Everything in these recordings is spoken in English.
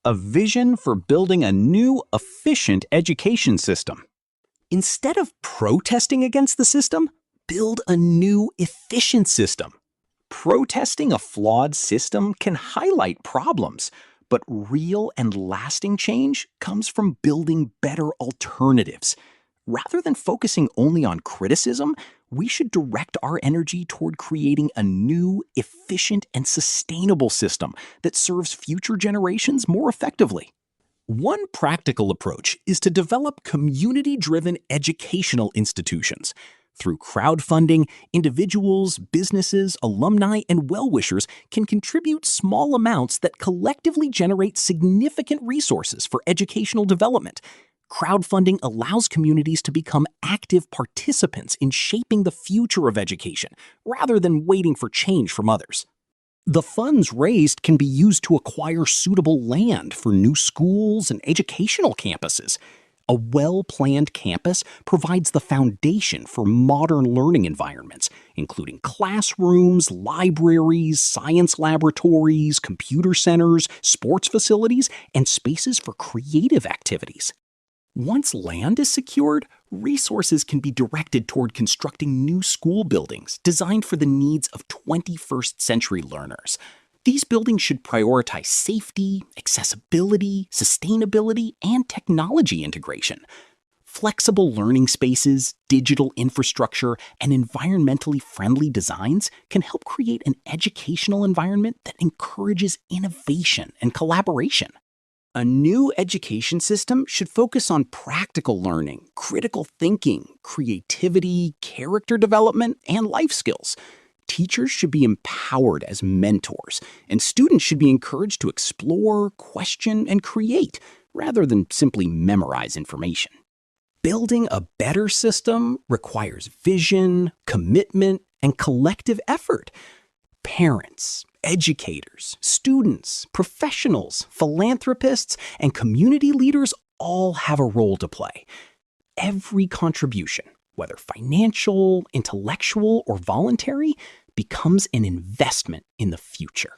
A vision for building a new, efficient education system. Instead of protesting against the system, build a new, efficient system. Protesting a flawed system can highlight problems, but real and lasting change comes from building better alternatives. Rather than focusing only on criticism, we should direct our energy toward creating a new, efficient, and sustainable system that serves future generations more effectively. One practical approach is to develop community-driven educational institutions. Through crowdfunding, individuals, businesses, alumni, and well-wishers can contribute small amounts that collectively generate significant resources for educational development. Crowdfunding allows communities to become active participants in shaping the future of education, rather than waiting for change from others. The funds raised can be used to acquire suitable land for new schools and educational campuses. A well-planned campus provides the foundation for modern learning environments, including classrooms, libraries, science laboratories, computer centers, sports facilities, and spaces for creative activities. Once land is secured, resources can be directed toward constructing new school buildings designed for the needs of 21st century learners. These buildings should prioritize safety, accessibility, sustainability, and technology integration. Flexible learning spaces, digital infrastructure, and environmentally friendly designs can help create an educational environment that encourages innovation and collaboration. A new education system should focus on practical learning, critical thinking, creativity, character development, and life skills. Teachers should be empowered as mentors, and students should be encouraged to explore, question, and create, rather than simply memorize information. Building a better system requires vision, commitment, and collective effort. Parents, educators, students, professionals, philanthropists, and community leaders all have a role to play. Every contribution, whether financial, intellectual, or voluntary, becomes an investment in the future.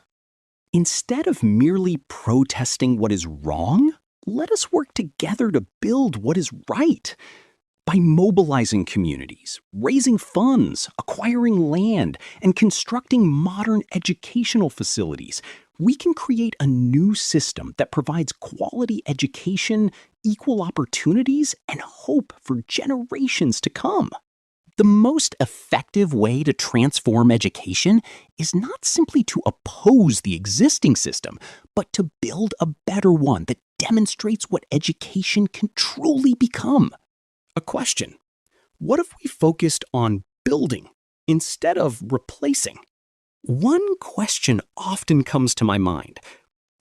Instead of merely protesting what is wrong, let us work together to build what is right. By mobilizing communities, raising funds, acquiring land, and constructing modern educational facilities, we can create a new system that provides quality education, equal opportunities, and hope for generations to come. The most effective way to transform education is not simply to oppose the existing system, but to build a better one that demonstrates what education can truly become. A question: what if we focused on building instead of replacing? One question often comes to my mind.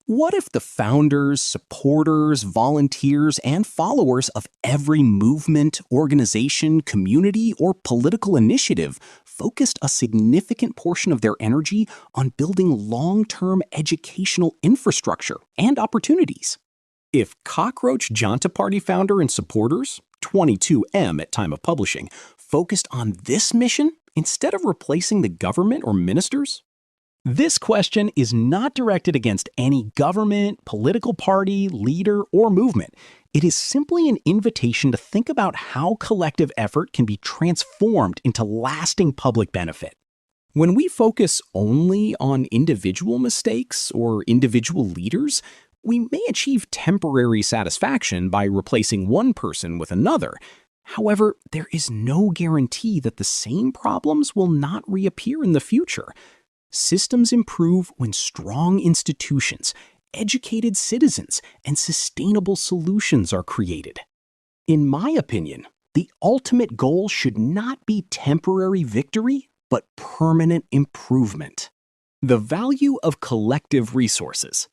What if the founders, supporters, volunteers, and followers of every movement, organization, community, or political initiative focused a significant portion of their energy on building long-term educational infrastructure and opportunities? If Cockroach Janta Party founder and supporters, 22M at time of publishing, focused on this mission instead of replacing the government or ministers? This question is not directed against any government, political party, leader, or movement. It is simply an invitation to think about how collective effort can be transformed into lasting public benefit. When we focus only on individual mistakes or individual leaders, we may achieve temporary satisfaction by replacing one person with another. However, there is no guarantee that the same problems will not reappear in the future. Systems improve when strong institutions, educated citizens, and sustainable solutions are created. In my opinion, the ultimate goal should not be temporary victory, but permanent improvement. The value of collective resources.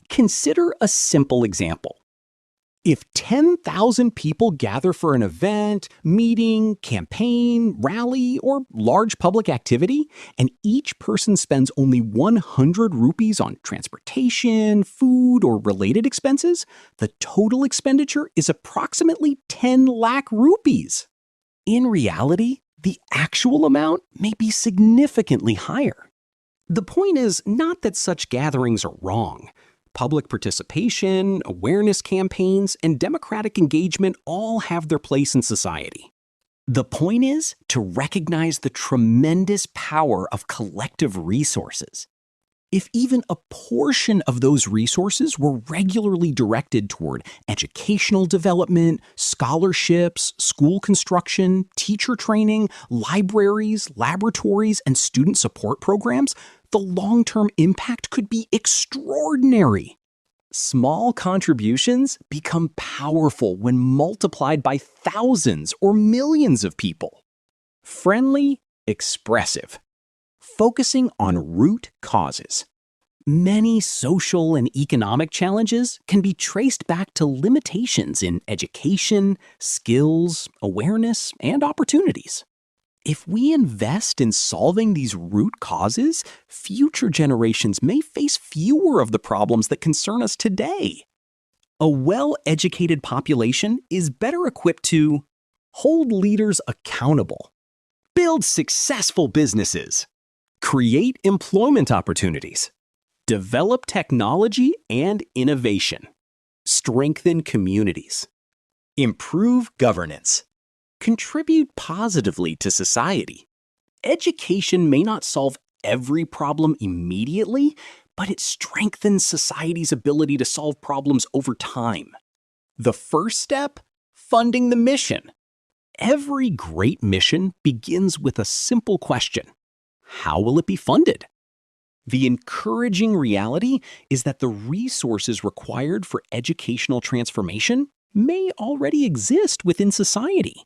Consider a simple example. If 10,000 people gather for an event, meeting, campaign, rally, or large public activity, and each person spends only 100 rupees on transportation, food, or related expenses, the total expenditure is approximately 10 lakh rupees. In reality, the actual amount may be significantly higher. The point is not that such gatherings are wrong. Public participation, awareness campaigns, and democratic engagement all have their place in society. The point is to recognize the tremendous power of collective resources. If even a portion of those resources were regularly directed toward educational development, scholarships, school construction, teacher training, libraries, laboratories, and student support programs, the long-term impact could be extraordinary. Small contributions become powerful when multiplied by thousands or millions of people. Friendly, expressive. Focusing on root causes. Many social and economic challenges can be traced back to limitations in education, skills, awareness, and opportunities. If we invest in solving these root causes, future generations may face fewer of the problems that concern us today. A well-educated population is better equipped to hold leaders accountable, build successful businesses, create employment opportunities, develop technology and innovation, strengthen communities, improve governance, contribute positively to society. Education may not solve every problem immediately, but it strengthens society's ability to solve problems over time. The first step? Funding the mission. Every great mission begins with a simple question. How will it be funded? The encouraging reality is that the resources required for educational transformation may already exist within society.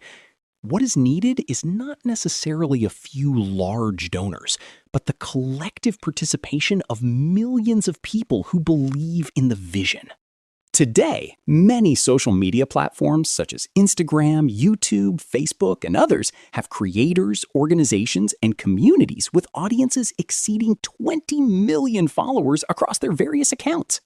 What is needed is not necessarily a few large donors, but the collective participation of millions of people who believe in the vision. Today, many social media platforms such as Instagram, YouTube, Facebook, and others have creators, organizations, and communities with audiences exceeding 20 million followers across their various accounts.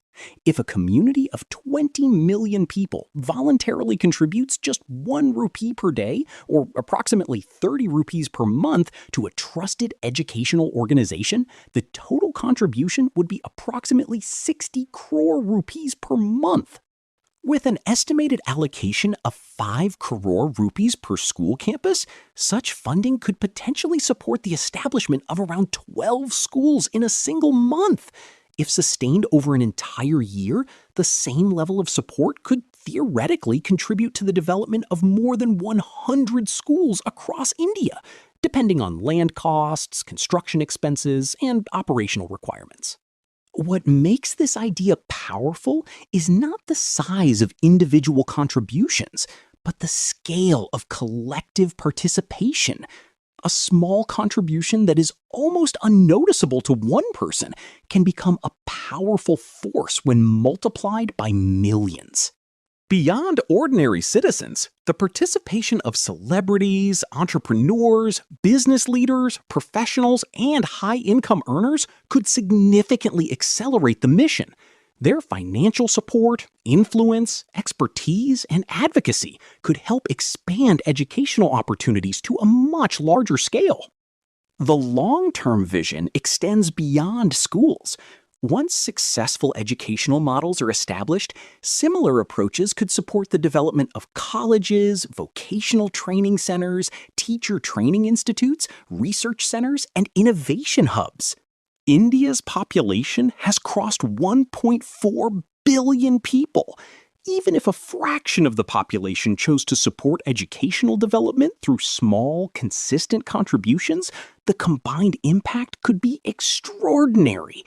If a community of 20 million people voluntarily contributes just 1 rupee per day, or approximately 30 rupees per month, to a trusted educational organization, the total contribution would be approximately 60 crore rupees per month. With an estimated allocation of 5 crore rupees per school campus, such funding could potentially support the establishment of around 12 schools in a single month. If sustained over an entire year, the same level of support could theoretically contribute to the development of more than 100 schools across India, depending on land costs, construction expenses, and operational requirements. What makes this idea powerful is not the size of individual contributions, but the scale of collective participation. A small contribution that is almost unnoticeable to one person can become a powerful force when multiplied by millions. Beyond ordinary citizens, the participation of celebrities, entrepreneurs, business leaders, professionals, and high-income earners could significantly accelerate the mission. Their financial support, influence, expertise, and advocacy could help expand educational opportunities to a much larger scale. The long-term vision extends beyond schools. Once successful educational models are established, similar approaches could support the development of colleges, vocational training centers, teacher training institutes, research centers, and innovation hubs. India's population has crossed 1.4 billion people. Even if a fraction of the population chose to support educational development through small, consistent contributions, the combined impact could be extraordinary.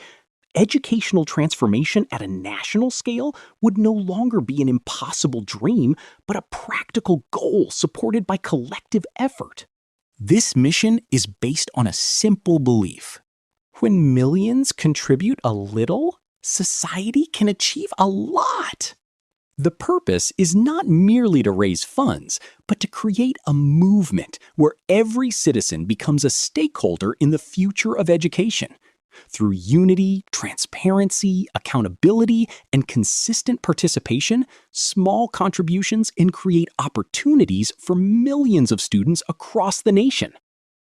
Educational transformation at a national scale would no longer be an impossible dream, but a practical goal supported by collective effort. This mission is based on a simple belief. When millions contribute a little, society can achieve a lot. The purpose is not merely to raise funds, but to create a movement where every citizen becomes a stakeholder in the future of education. Through unity, transparency, accountability, and consistent participation, small contributions can create opportunities for millions of students across the nation.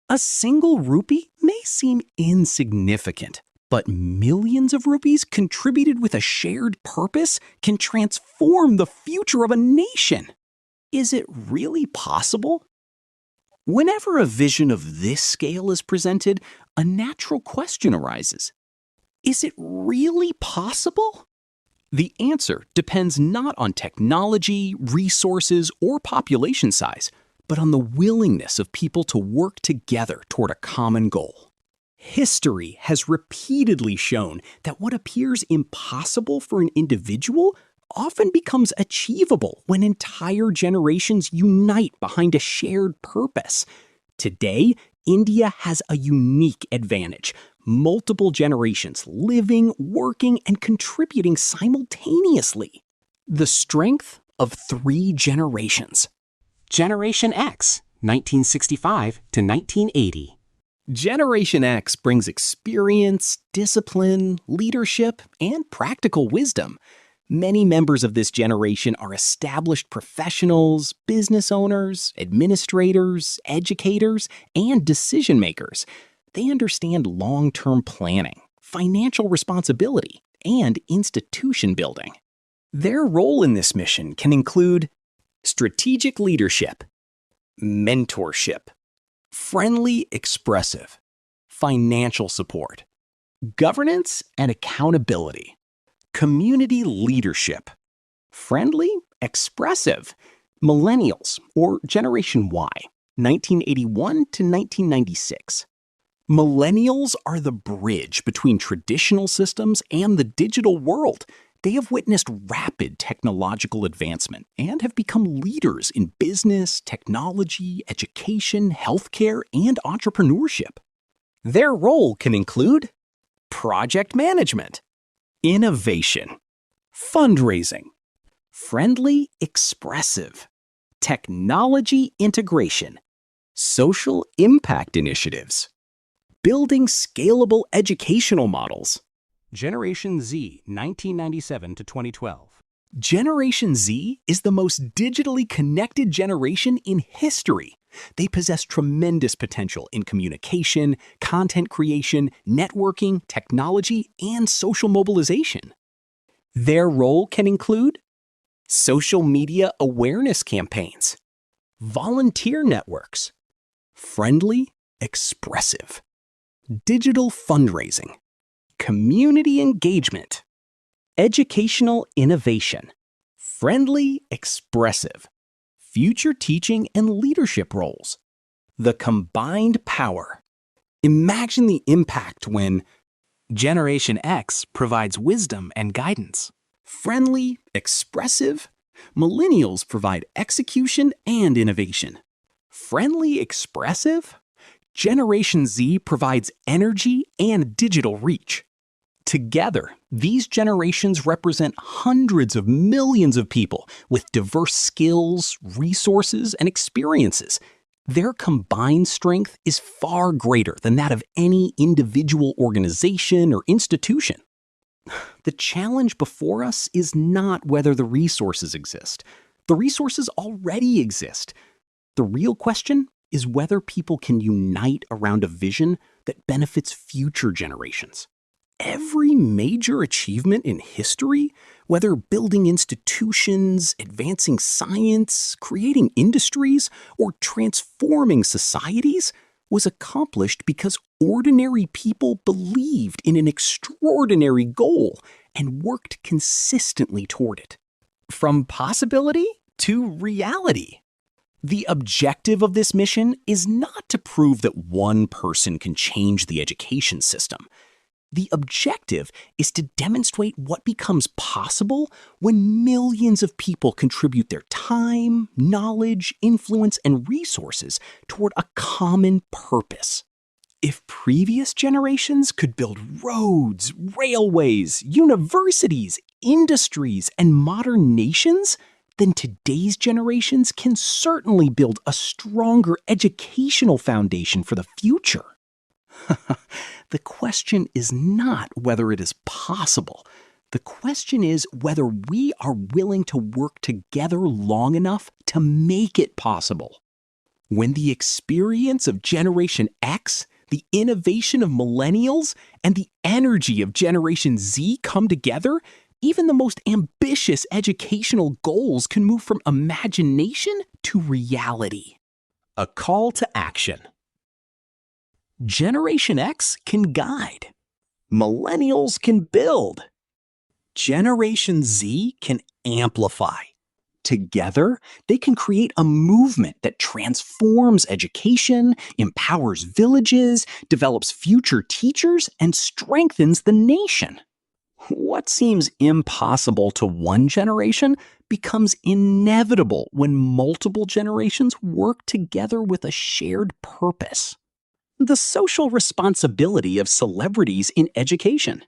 A single rupee may seem insignificant, But millions of rupees contributed with a shared purpose can transform the future of a nation. Is it really possible? Whenever a vision of this scale is presented, a natural question arises. Is it really possible? The answer depends not on technology, resources, or population size, but on the willingness of people to work together toward a common goal. History has repeatedly shown that what appears impossible for an individual often becomes achievable when entire generations unite behind a shared purpose. Today, India has a unique advantage. Multiple generations living, working, and contributing simultaneously. The strength of 3 generations. Generation X, 1965 to 1980. Generation X brings experience, discipline, leadership, and practical wisdom. Many members of this generation are established professionals, business owners, administrators, educators, and decision makers. They understand long-term planning, financial responsibility, and institution building. Their role in this mission can include strategic leadership, mentorship, friendly expressive, financial support, governance and accountability, community leadership, friendly expressive, millennials or Generation Y, 1981 to 1996. Millennials are the bridge between traditional systems and the digital world. They have witnessed rapid technological advancement and have become leaders in business, technology, education, healthcare, and entrepreneurship. Their role can include project management, innovation, fundraising, friendly expressive, technology integration, social impact initiatives, building scalable educational models. Generation Z, 1997 to 2012. Generation Z is the most digitally connected generation in history. They possess tremendous potential in communication, content creation, networking, technology, and social mobilization. Their role can include social media awareness campaigns, volunteer networks, friendly, expressive, digital fundraising, community engagement, educational innovation, friendly, expressive, future teaching and leadership roles. The combined power. Imagine the impact when Generation X provides wisdom and guidance. friendly, expressive, millennials provide execution and innovation. Friendly, expressive, Generation Z provides energy and digital reach. Together, these generations represent hundreds of millions of people with diverse skills, resources, and experiences. Their combined strength is far greater than that of any individual organization or institution. The challenge before us is not whether the resources exist. The resources already exist. The real question is whether people can unite around a vision that benefits future generations. Every major achievement in history, whether building institutions, advancing science, creating industries, or transforming societies, was accomplished because ordinary people believed in an extraordinary goal and worked consistently toward it. From possibility to reality. The objective of this mission is not to prove that one person can change the education system. The objective is to demonstrate what becomes possible when millions of people contribute their time, knowledge, influence, and resources toward a common purpose. If previous generations could build roads, railways, universities, industries, and modern nations, then today's generations can certainly build a stronger educational foundation for the future. The question is not whether it is possible. The question is whether we are willing to work together long enough to make it possible. When the experience of Generation X, the innovation of millennials, and the energy of Generation Z come together, even the most ambitious educational goals can move from imagination to reality. A call to action. Generation X can guide. Millennials can build. Generation Z can amplify. Together, they can create a movement that transforms education, empowers villages, develops future teachers, and strengthens the nation. What seems impossible to one generation becomes inevitable when multiple generations work together with a shared purpose. The social responsibility of celebrities in education.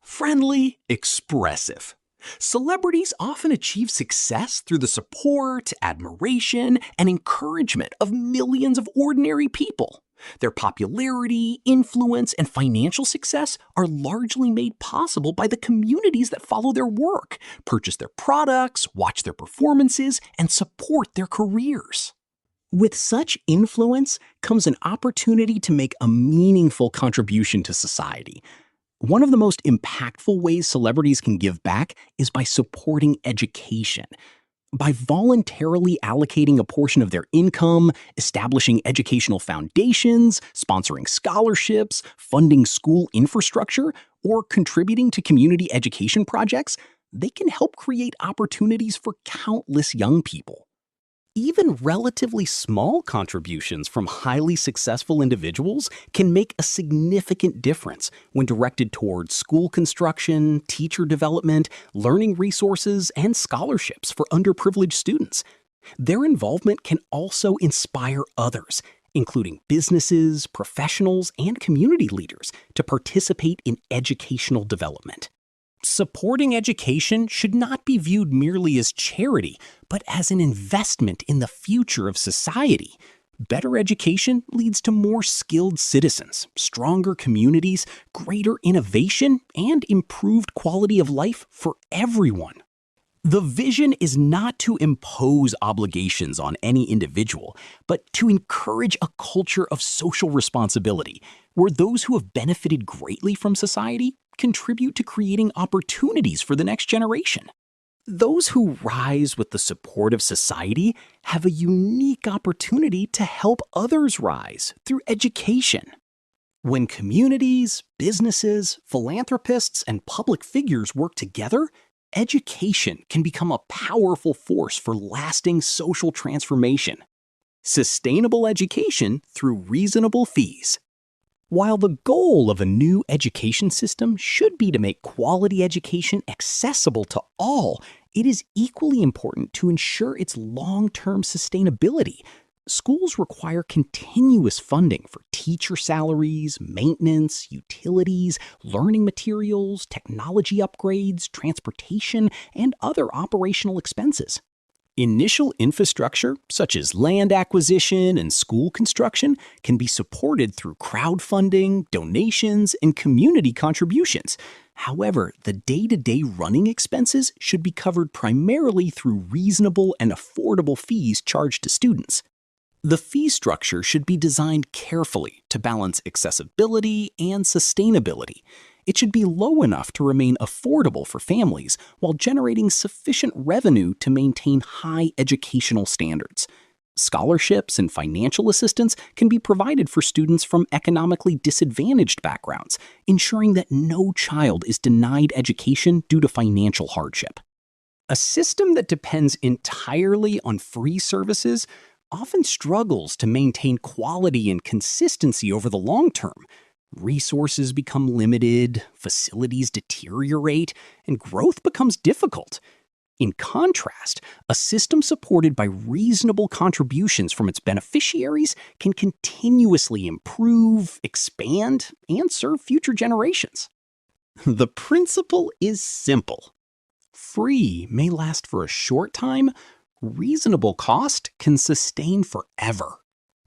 Friendly, expressive. Celebrities often achieve success through the support, admiration, and encouragement of millions of ordinary people. Their popularity, influence, and financial success are largely made possible by the communities that follow their work, purchase their products, watch their performances, and support their careers. With such influence comes an opportunity to make a meaningful contribution to society. One of the most impactful ways celebrities can give back is by supporting education. By voluntarily allocating a portion of their income, establishing educational foundations, sponsoring scholarships, funding school infrastructure, or contributing to community education projects, they can help create opportunities for countless young people. Even relatively small contributions from highly successful individuals can make a significant difference when directed towards school construction, teacher development, learning resources, and scholarships for underprivileged students. Their involvement can also inspire others, including businesses, professionals, and community leaders, to participate in educational development. Supporting education should not be viewed merely as charity, but as an investment in the future of society. Better education leads to more skilled citizens, stronger communities, greater innovation, and improved quality of life for everyone. The vision is not to impose obligations on any individual, but to encourage a culture of social responsibility, where those who have benefited greatly from society contribute to creating opportunities for the next generation. Those who rise with the support of society have a unique opportunity to help others rise through education. When communities, businesses, philanthropists, and public figures work together, education can become a powerful force for lasting social transformation. Sustainable education through reasonable fees. While the goal of a new education system should be to make quality education accessible to all, it is equally important to ensure its long-term sustainability. Schools require continuous funding for teacher salaries, maintenance, utilities, learning materials, technology upgrades, transportation, and other operational expenses. Initial infrastructure, such as land acquisition and school construction, can be supported through crowdfunding, donations, and community contributions. However, the day-to-day running expenses should be covered primarily through reasonable and affordable fees charged to students. The fee structure should be designed carefully to balance accessibility and sustainability. It should be low enough to remain affordable for families while generating sufficient revenue to maintain high educational standards. Scholarships and financial assistance can be provided for students from economically disadvantaged backgrounds, ensuring that no child is denied education due to financial hardship. A system that depends entirely on free services often struggles to maintain quality and consistency over the long term. Resources become limited, facilities deteriorate, and growth becomes difficult. In contrast, a system supported by reasonable contributions from its beneficiaries can continuously improve, expand, and serve future generations. The principle is simple. Free may last for a short time, reasonable cost can sustain forever.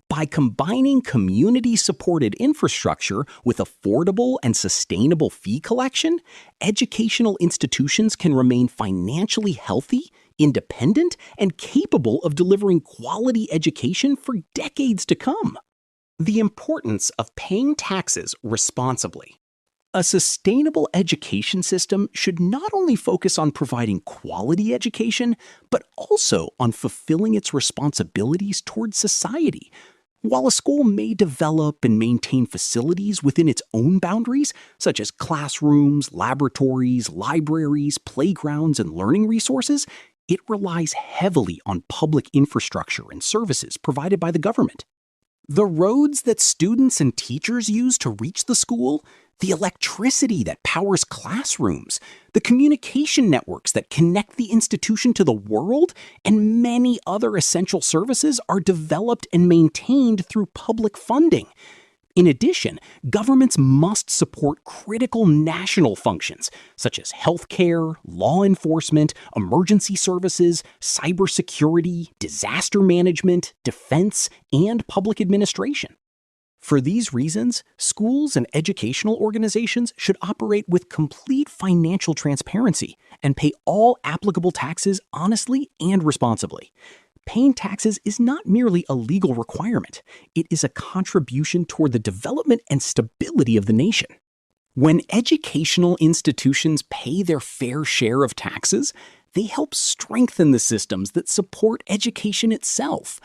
By combining community-supported infrastructure with affordable and sustainable fee collection, educational institutions can remain financially healthy, independent, and capable of delivering quality education for decades to come. The importance of paying taxes responsibly. A sustainable education system should not only focus on providing quality education, but also on fulfilling its responsibilities towards society. While a school may develop and maintain facilities within its own boundaries, such as classrooms, laboratories, libraries, playgrounds, and learning resources, it relies heavily on public infrastructure and services provided by the government. The roads that students and teachers use to reach the school, the electricity that powers classrooms, the communication networks that connect the institution to the world, and many other essential services are developed and maintained through public funding. In addition, governments must support critical national functions such as healthcare, law enforcement, emergency services, cybersecurity, disaster management, defense, and public administration. For these reasons, schools and educational organizations should operate with complete financial transparency and pay all applicable taxes honestly and responsibly. Paying taxes is not merely a legal requirement, it is a contribution toward the development and stability of the nation. When educational institutions pay their fair share of taxes, they help strengthen the systems that support education itself.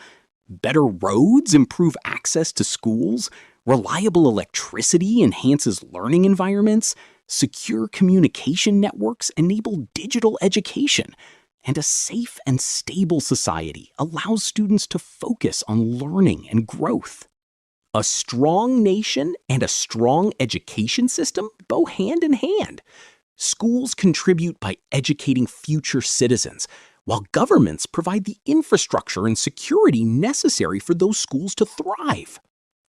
Better roads improve access to schools, reliable electricity enhances learning environments, secure communication networks enable digital education, and a safe and stable society allows students to focus on learning and growth. A strong nation and a strong education system go hand in hand. Schools contribute by educating future citizens, while governments provide the infrastructure and security necessary for those schools to thrive.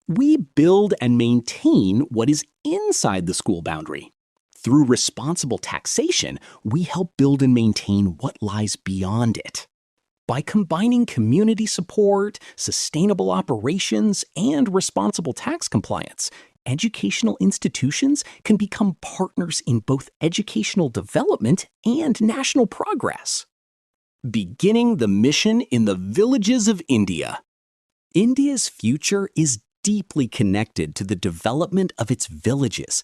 We build and maintain what is inside the school boundary. Through responsible taxation, we help build and maintain what lies beyond it. By combining community support, sustainable operations, and responsible tax compliance, educational institutions can become partners in both educational development and national progress. Beginning the mission in the villages of India. India's future is deeply connected to the development of its villages.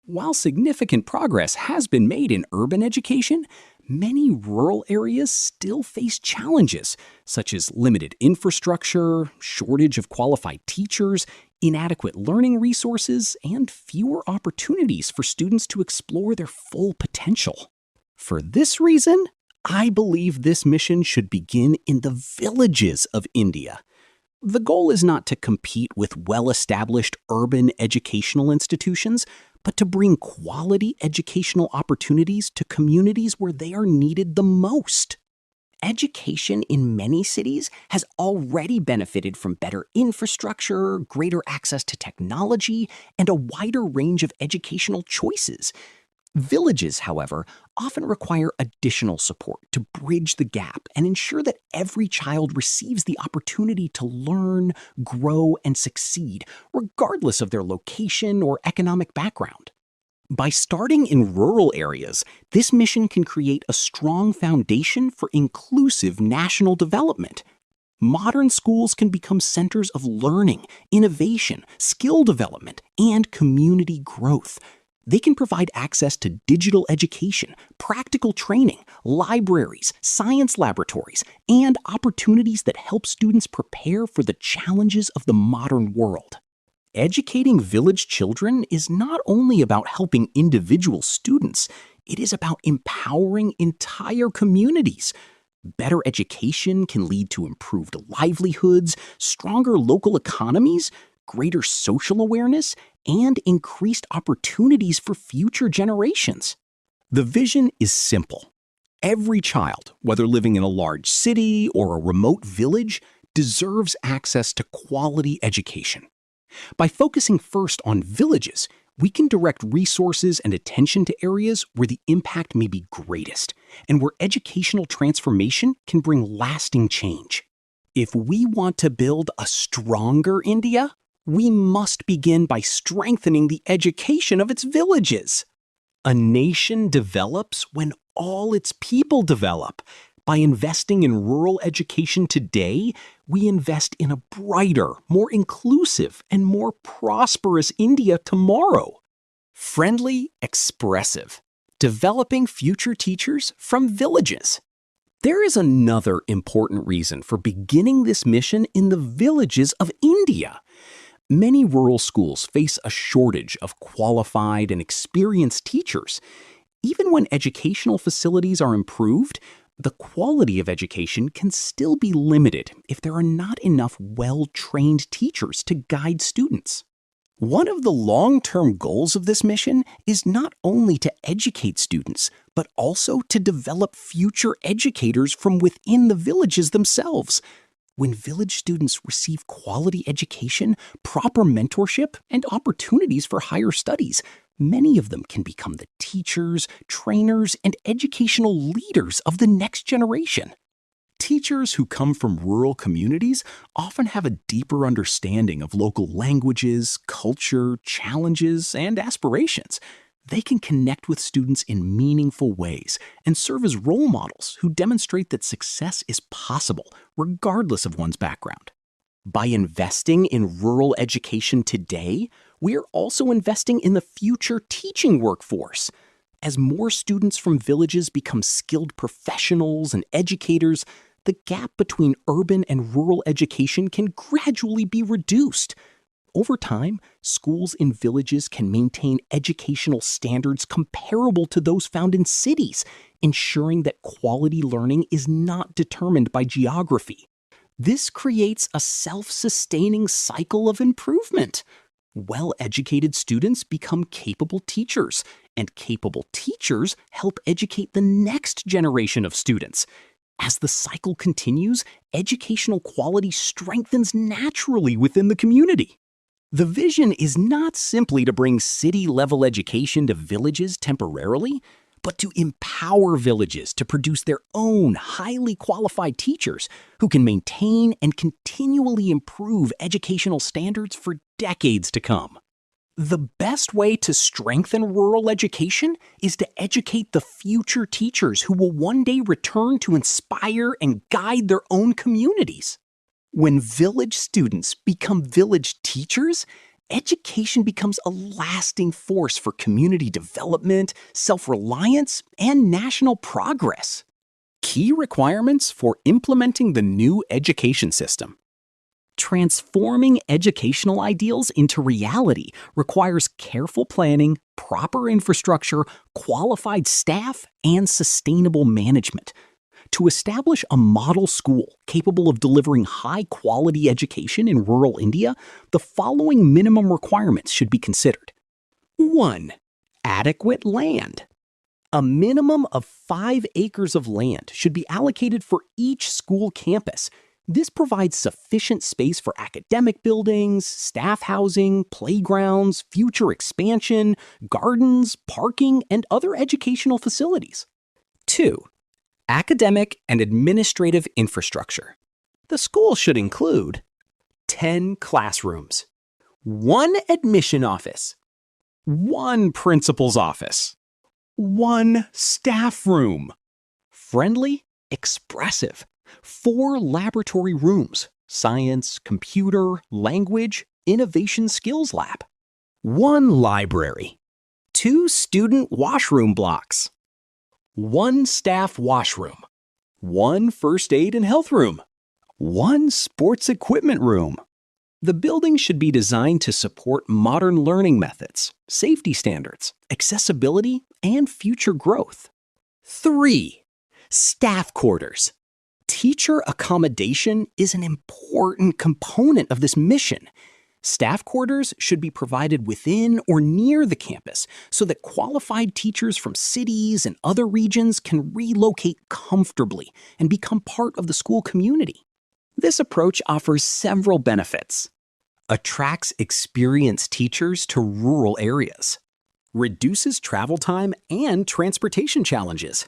While significant progress has been made in urban education, many rural areas still face challenges, such as limited infrastructure, shortage of qualified teachers, inadequate learning resources, and fewer opportunities for students to explore their full potential. For this reason, I believe this mission should begin in the villages of India. The goal is not to compete with well-established urban educational institutions, but to bring quality educational opportunities to communities where they are needed the most. Education in many cities has already benefited from better infrastructure, greater access to technology, and a wider range of educational choices. Villages, however, often require additional support to bridge the gap and ensure that every child receives the opportunity to learn, grow, and succeed, regardless of their location or economic background. By starting in rural areas, this mission can create a strong foundation for inclusive national development. Modern schools can become centers of learning, innovation, skill development, and community growth. They can provide access to digital education, practical training, libraries, science laboratories, and opportunities that help students prepare for the challenges of the modern world. Educating village children is not only about helping individual students, it is about empowering entire communities. Better education can lead to improved livelihoods, stronger local economies, greater social awareness, and increased opportunities for future generations. The vision is simple. Every child, whether living in a large city or a remote village, deserves access to quality education. By focusing first on villages, we can direct resources and attention to areas where the impact may be greatest and where educational transformation can bring lasting change. If we want to build a stronger India, we must begin by strengthening the education of its villages. A nation develops when all its people develop. By investing in rural education today, we invest in a brighter, more inclusive, and more prosperous India tomorrow. Friendly, expressive. Developing future teachers from villages. There is another important reason for beginning this mission in the villages of India. Many rural schools face a shortage of qualified and experienced teachers. Even when educational facilities are improved, the quality of education can still be limited if there are not enough well-trained teachers to guide students. One of the long-term goals of this mission is not only to educate students, but also to develop future educators from within the villages themselves. When village students receive quality education, proper mentorship, and opportunities for higher studies, many of them can become the teachers, trainers, and educational leaders of the next generation. Teachers who come from rural communities often have a deeper understanding of local languages, culture, challenges, and aspirations. They can connect with students in meaningful ways and serve as role models who demonstrate that success is possible, regardless of one's background. By investing in rural education today, we are also investing in the future teaching workforce. As more students from villages become skilled professionals and educators, the gap between urban and rural education can gradually be reduced. Over time, schools in villages can maintain educational standards comparable to those found in cities, ensuring that quality learning is not determined by geography. This creates a self-sustaining cycle of improvement. Well-educated students become capable teachers, and capable teachers help educate the next generation of students. As the cycle continues, educational quality strengthens naturally within the community. The vision is not simply to bring city-level education to villages temporarily, but to empower villages to produce their own highly qualified teachers who can maintain and continually improve educational standards for decades to come. The best way to strengthen rural education is to educate the future teachers who will one day return to inspire and guide their own communities. When village students become village teachers, education becomes a lasting force for community development, self-reliance, and national progress. Key requirements for implementing the new education system. Transforming educational ideals into reality requires careful planning, proper infrastructure, qualified staff, and sustainable management. To establish a model school capable of delivering high-quality education in rural India, the following minimum requirements should be considered. 1. Adequate land. A minimum of 5 acres of land should be allocated for each school campus. This provides sufficient space for academic buildings, staff housing, playgrounds, future expansion, gardens, parking, and other educational facilities. 2. Academic and administrative infrastructure. The school should include 10 classrooms, 1 admission office, 1 principal's office, 1 staff room, friendly, expressive, 4 laboratory rooms, science, computer, language, innovation skills lab, 1 library, 2 student washroom blocks, 1 staff washroom, 1 first aid and health room, 1 sports equipment room. The building should be designed to support modern learning methods, safety standards, accessibility, and future growth. 3. Staff quarters. Teacher accommodation is an important component of this mission. Staff quarters should be provided within or near the campus so that qualified teachers from cities and other regions can relocate comfortably and become part of the school community. This approach offers several benefits. Attracts experienced teachers to rural areas. Reduces travel time and transportation challenges.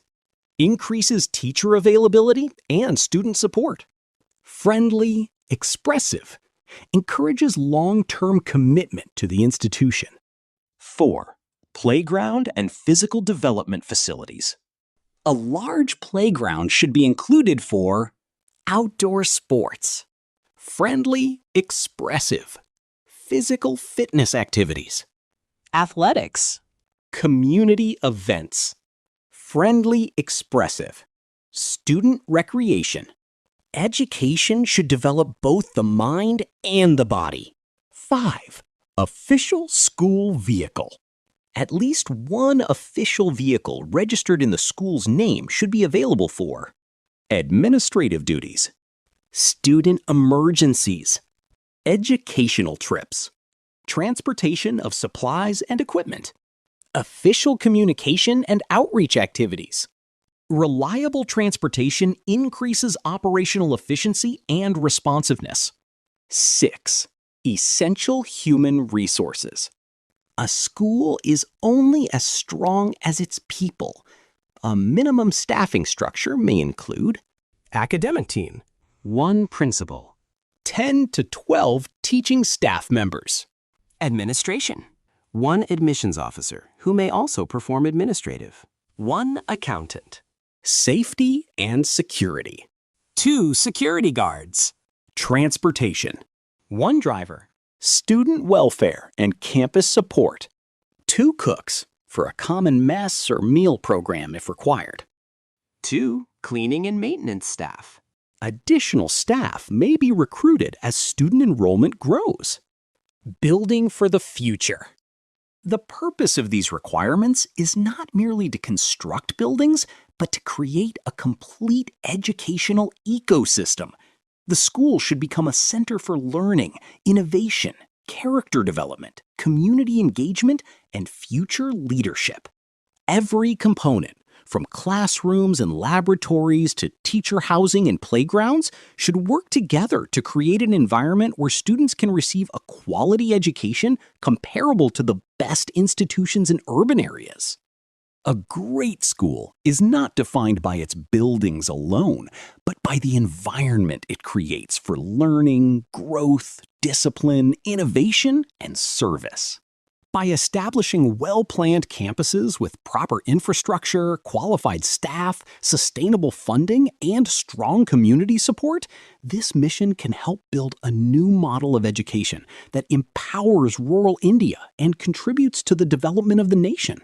Increases teacher availability and student support. Friendly, expressive. Encourages long-term commitment to the institution. 4. Playground and physical development facilities. A large playground should be included for outdoor sports, Friendly, expressive. Physical fitness activities. athletics, Community events. friendly, expressive. Student recreation. Education should develop both the mind and the body. 5. Official school vehicle. At least one official vehicle registered in the school's name should be available for Administrative duties. student emergencies, Educational trips. Transportation of supplies and equipment. official communication and outreach activities. Reliable transportation increases operational efficiency and responsiveness. 6. Essential human resources. A school is only as strong as its people. A minimum staffing structure may include Academic team. 1 principal, 10 to 12 teaching staff members. Administration. 1 admissions officer, who may also perform administrative. 1 accountant. Safety and security. 2 security guards. Transportation. 1 driver. Student welfare and campus support. 2 cooks for a common mess or meal program if required. 2 cleaning and maintenance staff. Additional staff may be recruited as student enrollment grows. Building for the future. The purpose of these requirements is not merely to construct buildings, but to create a complete educational ecosystem. The school should become a center for learning, innovation, character development, community engagement, and future leadership. Every component, from classrooms and laboratories to teacher housing and playgrounds, should work together to create an environment where students can receive a quality education comparable to the best institutions in urban areas. A great school is not defined by its buildings alone, but by the environment it creates for learning, growth, discipline, innovation, and service. By establishing well-planned campuses with proper infrastructure, qualified staff, sustainable funding, and strong community support, this mission can help build a new model of education that empowers rural India and contributes to the development of the nation.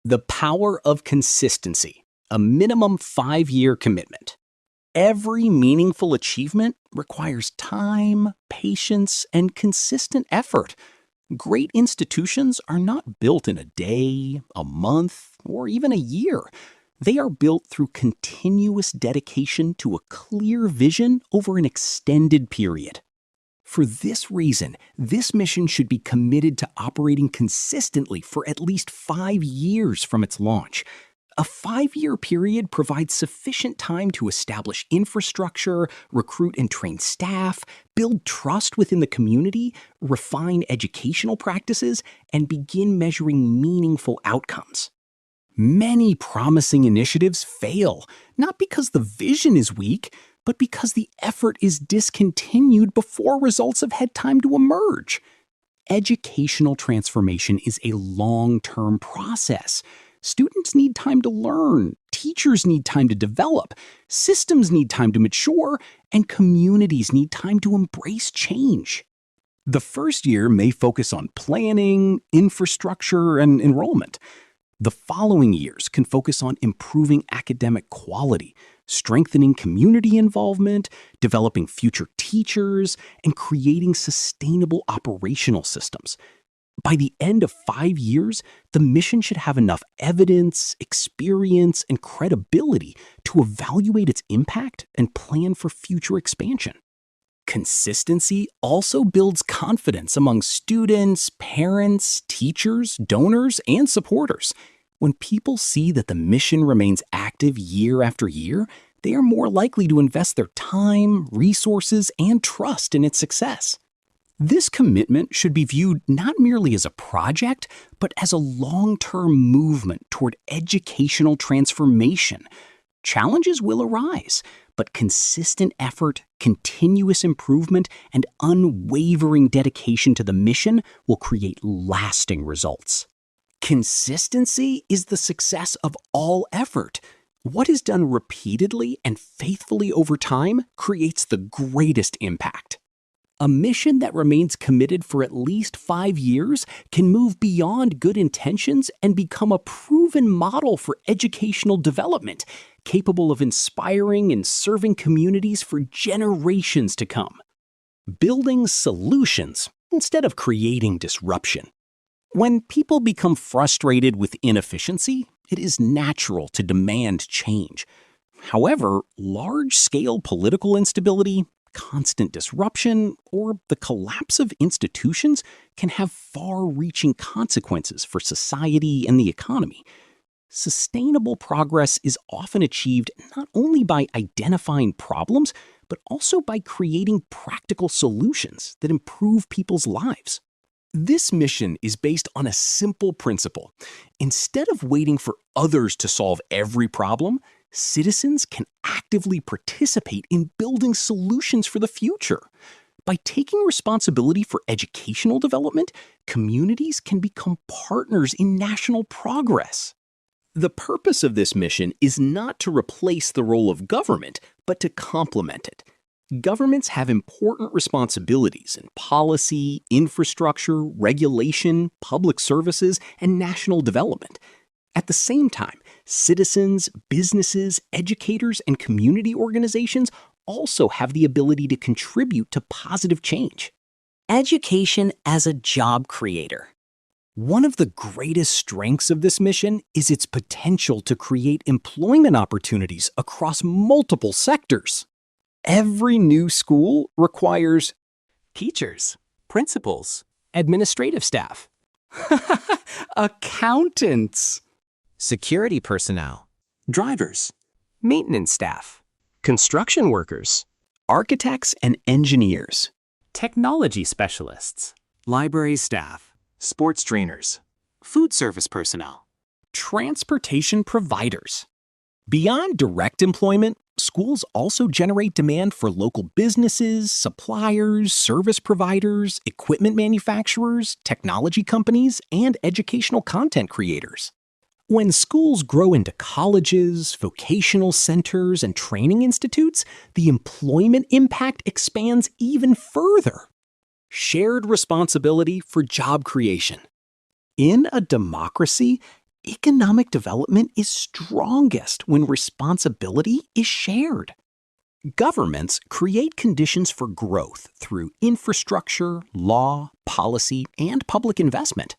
The power of consistency, a minimum 5-year commitment. Every meaningful achievement requires time, patience, and consistent effort. Great institutions are not built in a day, a month, or even a year. They are built through continuous dedication to a clear vision over an extended period. For this reason, this mission should be committed to operating consistently for at least 5 years from its launch. A 5-year period provides sufficient time to establish infrastructure, recruit and train staff, build trust within the community, refine educational practices, and begin measuring meaningful outcomes. Many promising initiatives fail, not because the vision is weak, but because the effort is discontinued before results have had time to emerge. Educational transformation is a long-term process. Students need time to learn, teachers need time to develop, systems need time to mature, and communities need time to embrace change. The first year may focus on planning, infrastructure, and enrollment. The following years can focus on improving academic quality, strengthening community involvement, developing future teachers, and creating sustainable operational systems. By the end of 5 years, the mission should have enough evidence, experience, and credibility to evaluate its impact and plan for future expansion. Consistency also builds confidence among students, parents, teachers, donors, and supporters. When people see that the mission remains active year after year, they are more likely to invest their time, resources, and trust in its success. This commitment should be viewed not merely as a project, but as a long-term movement toward educational transformation. Challenges will arise, but consistent effort, continuous improvement, and unwavering dedication to the mission will create lasting results. Consistency is the success of all effort. What is done repeatedly and faithfully over time creates the greatest impact. A mission that remains committed for at least 5 years can move beyond good intentions and become a proven model for educational development, capable of inspiring and serving communities for generations to come. Building solutions instead of creating disruption. When people become frustrated with inefficiency, it is natural to demand change. However, large-scale political instability, constant disruption, or the collapse of institutions can have far-reaching consequences for society and the economy. Sustainable progress is often achieved not only by identifying problems, but also by creating practical solutions that improve people's lives. This mission is based on a simple principle. Instead of waiting for others to solve every problem, citizens can actively participate in building solutions for the future. By taking responsibility for educational development, communities can become partners in national progress. The purpose of this mission is not to replace the role of government, but to complement it. Governments have important responsibilities in policy, infrastructure, regulation, public services, and national development. At the same time, citizens, businesses, educators, and community organizations also have the ability to contribute to positive change. Education as a job creator. One of the greatest strengths of this mission is its potential to create employment opportunities across multiple sectors. Every new school requires Teachers, principals, administrative staff, accountants, security personnel, Drivers, maintenance staff, construction workers, architects and engineers, technology specialists, library staff, sports trainers, food service personnel, transportation providers. Beyond direct employment, schools also generate demand for local businesses, suppliers, service providers, equipment manufacturers, technology companies, and educational content creators. When schools grow into colleges, vocational centers, and training institutes, the employment impact expands even further. Shared responsibility for job creation. In a democracy, economic development is strongest when responsibility is shared. Governments create conditions for growth through infrastructure, law, policy, and public investment.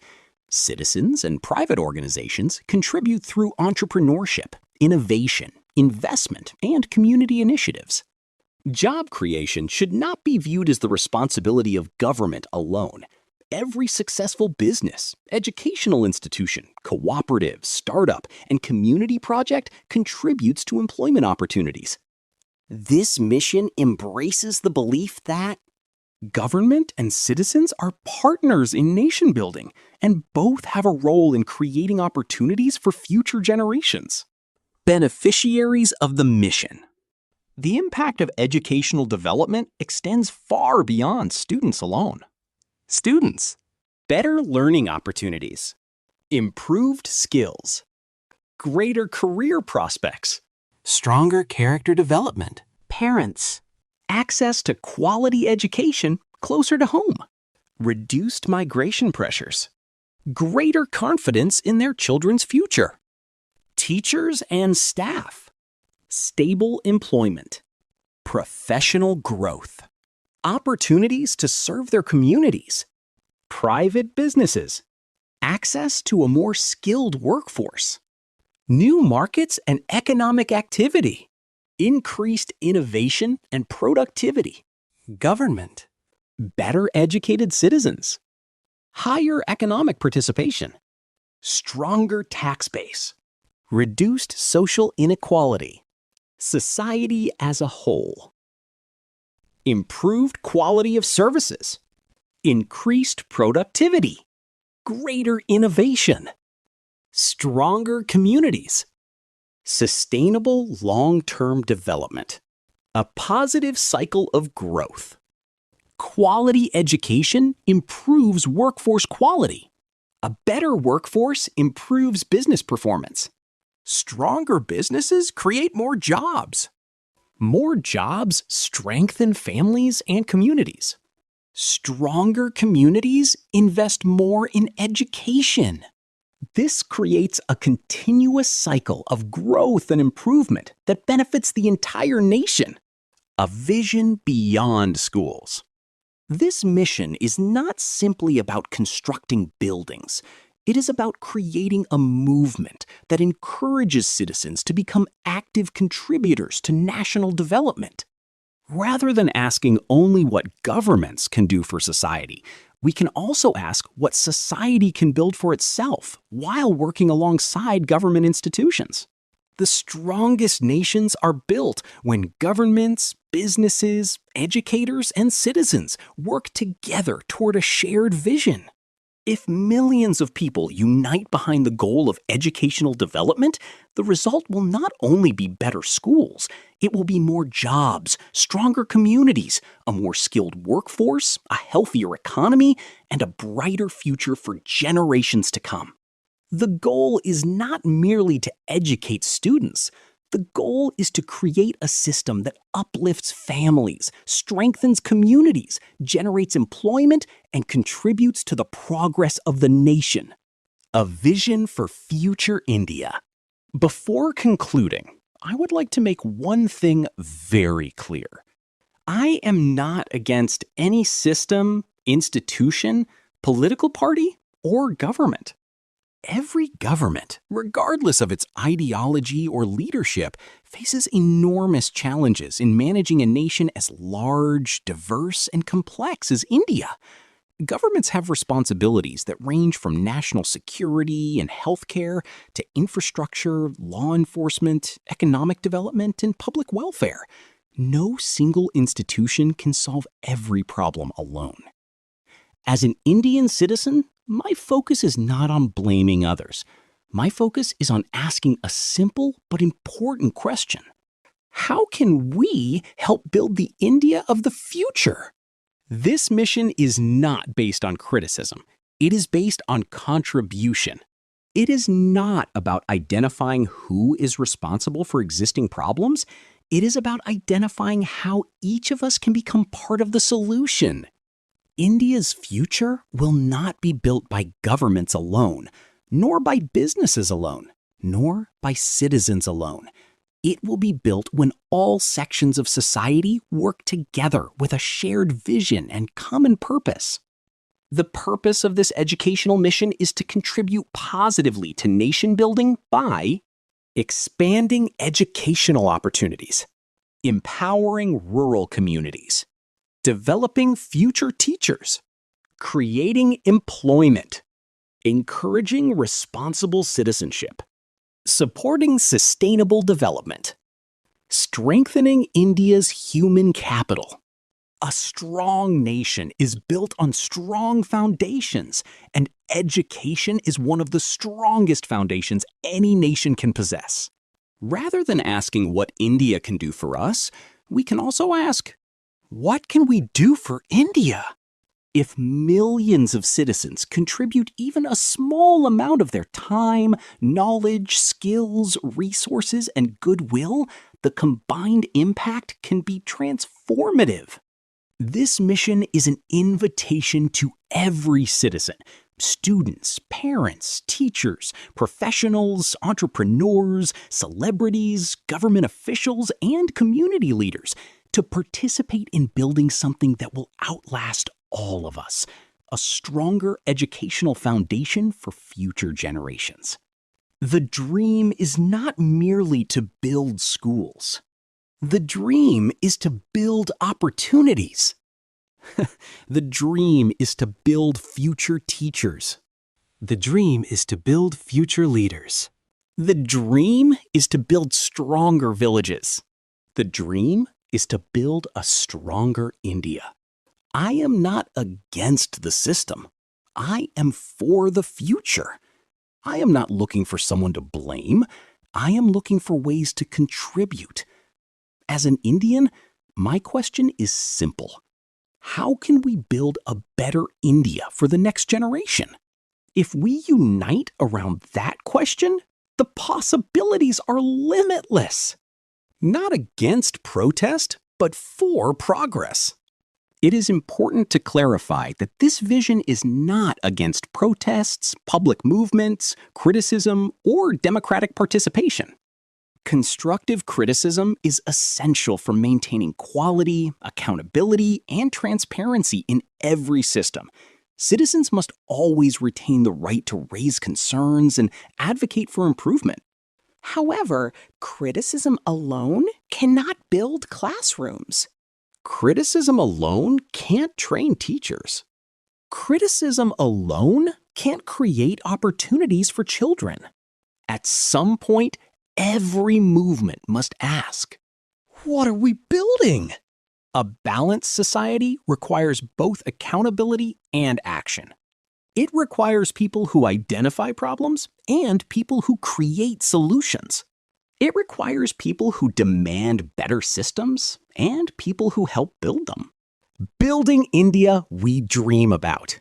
Citizens and private organizations contribute through entrepreneurship, innovation, investment, and community initiatives. Job creation should not be viewed as the responsibility of government alone. Every successful business, educational institution, cooperative, startup, and community project contributes to employment opportunities. This mission embraces the belief that government and citizens are partners in nation building, and both have a role in creating opportunities for future generations. Beneficiaries of the mission. The impact of educational development extends far beyond students alone. Students, better learning opportunities, improved skills, greater career prospects, stronger character development, parents, access to quality education closer to home, reduced migration pressures, greater confidence in their children's future, teachers and staff, stable employment, professional growth, opportunities to serve their communities, private businesses, access to a more skilled workforce, new markets and economic activity, increased innovation and productivity, government, better educated citizens, higher economic participation, stronger tax base, reduced social inequality, society as a whole. Improved quality of services, increased productivity, greater innovation, stronger communities, sustainable long-term development, a positive cycle of growth. Quality education improves workforce quality. A better workforce improves business performance. Stronger businesses create more jobs. More jobs strengthen families and communities. Stronger communities invest more in education. This creates a continuous cycle of growth and improvement that benefits the entire nation. A vision beyond schools. This mission is not simply about constructing buildings. It is about creating a movement that encourages citizens to become active contributors to national development. Rather than asking only what governments can do for society, we can also ask what society can build for itself while working alongside government institutions. The strongest nations are built when governments, businesses, educators, and citizens work together toward a shared vision. If millions of people unite behind the goal of educational development, the result will not only be better schools, it will be more jobs, stronger communities, a more skilled workforce, a healthier economy, and a brighter future for generations to come. The goal is not merely to educate students. The goal is to create a system that uplifts families, strengthens communities, generates employment, and contributes to the progress of the nation. A vision for future India. Before concluding, I would like to make one thing very clear. I am not against any system, institution, political party, or government. Every government, regardless of its ideology or leadership, faces enormous challenges in managing a nation as large, diverse, and complex as India. Governments have responsibilities that range from national security and healthcare to infrastructure, law enforcement, economic development, and public welfare. No single institution can solve every problem alone. As an Indian citizen, my focus is not on blaming others. My focus is on asking a simple but important question. How can we help build the India of the future? This mission is not based on criticism. It is based on contribution. It is not about identifying who is responsible for existing problems. It is about identifying how each of us can become part of the solution. India's future will not be built by governments alone, nor by businesses alone, nor by citizens alone. It will be built when all sections of society work together with a shared vision and common purpose. The purpose of this educational mission is to contribute positively to nation building by expanding educational opportunities, empowering rural communities, developing future teachers, creating employment, encouraging responsible citizenship, supporting sustainable development, strengthening India's human capital. A strong nation is built on strong foundations, and education is one of the strongest foundations any nation can possess. Rather than asking what India can do for us, we can also ask, what can we do for India? If millions of citizens contribute even a small amount of their time, knowledge, skills, resources, and goodwill, the combined impact can be transformative. This mission is an invitation to every citizen, students, parents, teachers, professionals, entrepreneurs, celebrities, government officials, and community leaders to participate in building something that will outlast all of us, a stronger educational foundation for future generations. The dream is not merely to build schools. The dream is to build opportunities. The dream is to build future teachers. The dream is to build future leaders. The dream is to build stronger villages. The dream is to build a stronger India. I am not against the system. I am for the future. I am not looking for someone to blame. I am looking for ways to contribute. As an Indian, my question is simple. How can we build a better India for the next generation? If we unite around that question, The possibilities are limitless. Not against protest, but for progress. It is important to clarify that this vision is not against protests, public movements, criticism, or democratic participation. Constructive criticism is essential for maintaining quality, accountability, and transparency in every system. Citizens must always retain the right to raise concerns and advocate for improvement. However, criticism alone cannot build classrooms. Criticism alone can't train teachers. Criticism alone can't create opportunities for children. At some point, every movement must ask, What are we building? a balanced society requires both accountability and action. It requires people who identify problems and people who create solutions. It requires people who demand better systems and people who help build them. Building India we dream about.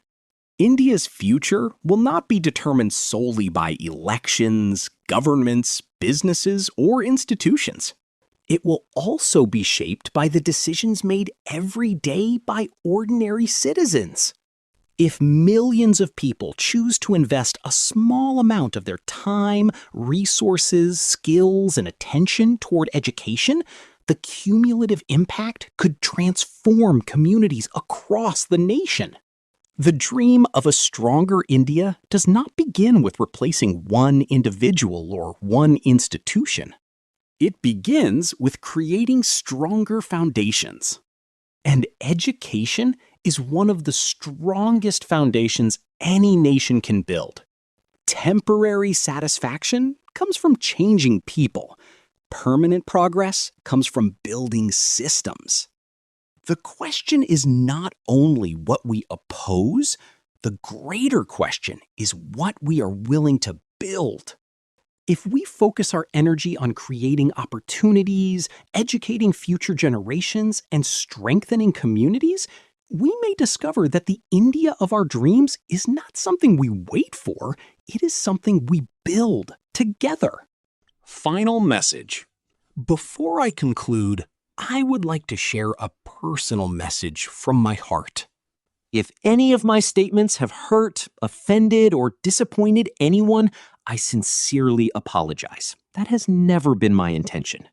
India's future will not be determined solely by elections, governments, businesses, or institutions. It will also be shaped by the decisions made every day by ordinary citizens. If millions of people choose to invest a small amount of their time, resources, skills, and attention toward education, the cumulative impact could transform communities across the nation. The dream of a stronger India does not begin with replacing one individual or one institution. It begins with creating stronger foundations. And education is one of the strongest foundations any nation can build. Temporary satisfaction comes from changing people. Permanent progress comes from building systems. The question is not only what we oppose, the greater question is what we are willing to build. If we focus our energy on creating opportunities, educating future generations, and strengthening communities, we may discover that the India of our dreams is not something we wait for, it is something we build together. Final message. Before I conclude, I would like to share a personal message from my heart. If any of my statements have hurt, offended, or disappointed anyone, I sincerely apologize. That has never been my intention.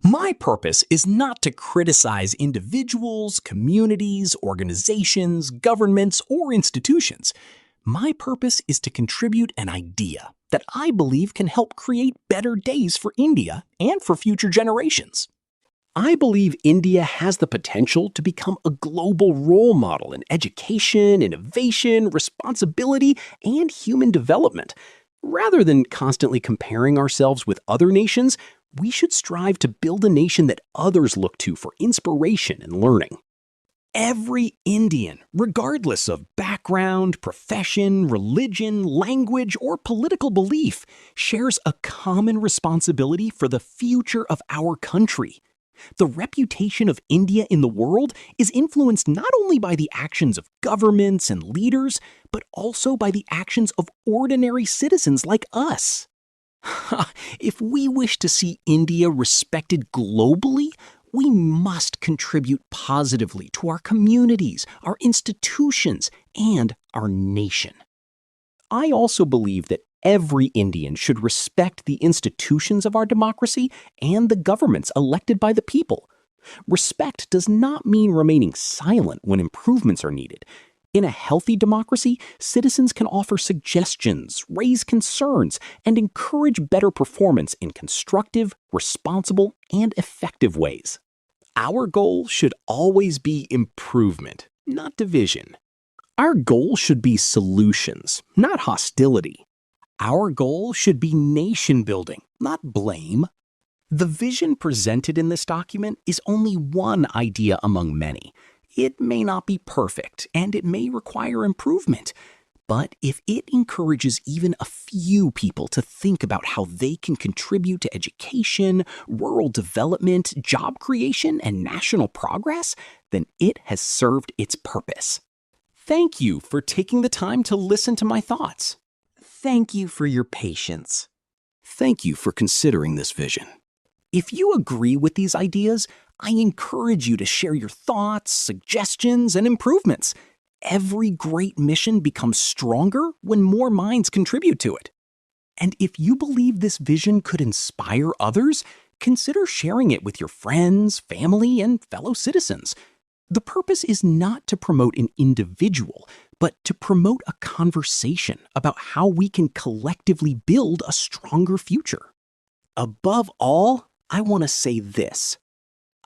My purpose is not to criticize individuals, communities, organizations, governments, or institutions. My purpose is to contribute an idea that I believe can help create better days for India and for future generations. I believe India has the potential to become a global role model in education, innovation, responsibility, and human development. Rather than constantly comparing ourselves with other nations, we should strive to build a nation that others look to for inspiration and learning. Every Indian, regardless of background, profession, religion, language, or political belief, shares a common responsibility for the future of our country. The reputation of India in the world is influenced not only by the actions of governments and leaders, but also by the actions of ordinary citizens like us. If we wish to see India respected globally, we must contribute positively to our communities, our institutions, and our nation. I also believe that every Indian should respect the institutions of our democracy and the governments elected by the people. Respect does not mean remaining silent when improvements are needed. In a healthy democracy, citizens can offer suggestions, raise concerns, and encourage better performance in constructive, responsible, and effective ways. Our goal should always be improvement, not division. Our goal should be solutions, not hostility. Our goal should be nation building, not blame. The vision presented in this document is only one idea among many. It may not be perfect, and it may require improvement. But if it encourages even a few people to think about how they can contribute to education, rural development, job creation, and national progress, then it has served its purpose. Thank you for taking the time to listen to my thoughts. Thank you for your patience. Thank you for considering this vision. If you agree with these ideas, I encourage you to share your thoughts, suggestions, and improvements. Every great mission becomes stronger when more minds contribute to it. And if you believe this vision could inspire others, consider sharing it with your friends, family, and fellow citizens. The purpose is not to promote an individual, but to promote a conversation about how we can collectively build a stronger future. Above all, I want to say this.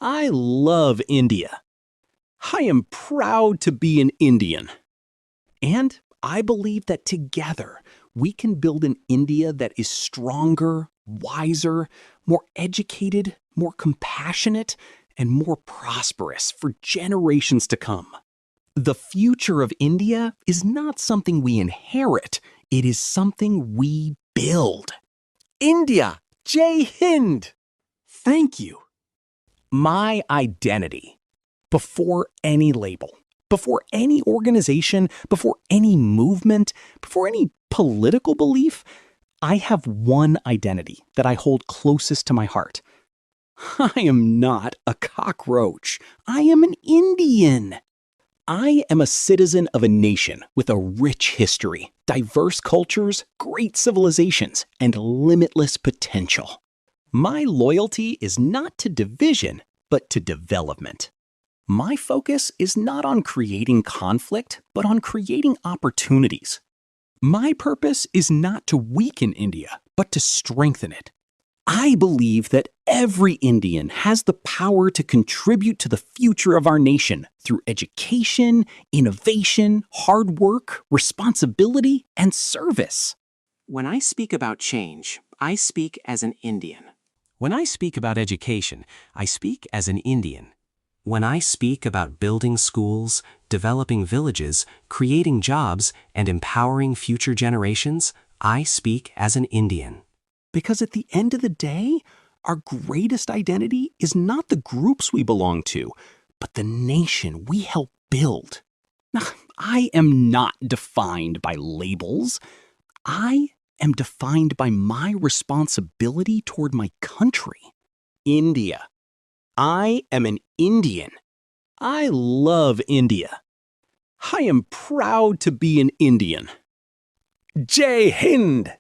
I love India. I am proud to be an Indian. And I believe that together we can build an India that is stronger, wiser, more educated, more compassionate, and more prosperous for generations to come. The future of India is not something we inherit, it is something we build. India, Jai Hind! Thank you. My identity. Before any label, before any organization, before any movement, before any political belief, I have one identity that I hold closest to my heart. I am not a cockroach. I am an Indian. I am a citizen of a nation with a rich history, diverse cultures, great civilizations, and limitless potential. My loyalty is not to division, but to development. My focus is not on creating conflict, but on creating opportunities. My purpose is not to weaken India, but to strengthen it. I believe that every Indian has the power to contribute to the future of our nation through education, innovation, hard work, responsibility, and service. When I speak about change, I speak as an Indian. When I speak about education, I speak as an Indian. When I speak about building schools, developing villages, creating jobs, and empowering future generations, I speak as an Indian. Because at the end of the day, our greatest identity is not the groups we belong to, but the nation we help build. I am not defined by labels. I am defined by my responsibility toward my country. India. I am an Indian. I love India. I am proud to be an Indian. Jai Hind!